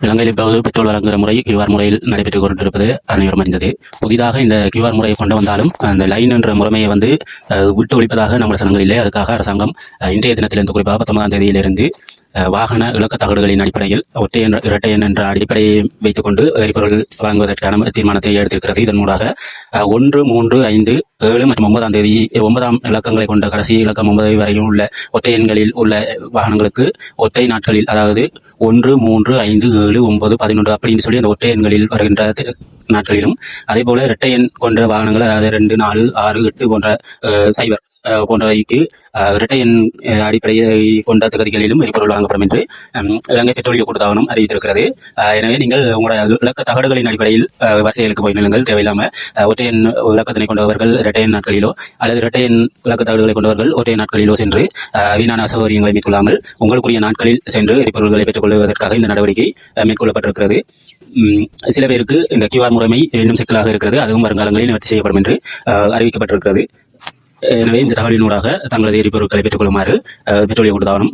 இலங்கையில் இப்போது பெட்ரோல் வழங்குகிற முறை கியூஆர் முறையில் நடைபெற்றுக் கொண்டிருப்பது அனைவரும் அறிந்தது. புதிதாக இந்த கியூஆர் முறையை கொண்டு வந்தாலும் அந்த லைன் என்ற முறைமையை விட்டு ஒழிப்பதாக நம்ம சனங்கள் இல்லை. அதுக்காக அரசாங்கம் இன்றைய தினத்திலிருந்து குறிப்பாக 19ஆம் தேதியிலிருந்து வாகன இலக்க தகடுகளின் அடிப்படையில் ஒற்றை எண் இரட்டை எண் என்ற அடிப்படையை வைத்துக் கொண்டு எரிபொருள் வழங்குவதற்கான தீர்மானத்தை எடுத்திருக்கிறது. இதன் மூலமாக 1, 3, 5, 7 மற்றும் 9ஆம் தேதி 9ஆம் இலக்கங்களை கொண்ட கடைசி இலக்கம் 9 வரையும் உள்ள ஒற்றை எண்களில் உள்ள வாகனங்களுக்கு ஒற்றை நாட்களில், அதாவது 1, 3, 5, 7, 9, 11 அப்படின்னு சொல்லி அந்த ஒற்றை எண்களில் வருகின்ற நாட்களிலும், அதே போல இரட்டை எண் கொண்ட வாகனங்கள், அதாவது 2, 4, 6, 8 போன்ற 0 போன்றவைக்கு இரட்டை எண் அடிப்படையை கொண்ட தகுதிகளிலும் எரிபொருள் வழங்கப்படும் என்று இலங்கை பெட்ரோலிய கூட்டுத்தாபனம் அறிவித்திருக்கிறது. எனவே நீங்கள் உங்களுடைய இலக்க தகடுகளின் அடிப்படையில் வரிசைகளுக்கு போய் நிலுங்கள். தேவையில்லாமல் ஒற்றை எண் இலக்கத்தினை கொண்டவர்கள் இரட்டை எண் நாட்களிலோ அல்லது இரட்டை எண் இலக்க தகடுகளை கொண்டவர்கள் ஒற்றை நாட்களிலோ சென்று வீணான அசௌகரியங்களை மேற்கொள்ளாமல் உங்களுக்குரிய நாட்களில் சென்று எரிபொருள்களை பெற்றுக் கொள்வதற்காக இந்த நடவடிக்கை மேற்கொள்ளப்பட்டிருக்கிறது. சில பேருக்கு இந்த கியூஆர் முறைமை இன்னும் சிக்கலாக இருக்கிறது. அதுவும் வருங்காலங்களில் நிவர்த்தி செய்யப்படும் என்று அறிவிக்கப்பட்டிருக்கிறது. எனவே இந்த தகவலினூடாக தங்களது எரிபொருட்களை பெற்றுக் கொள்ளுமாறு பெட்ரோலிய கூட்டுத்தாபனம்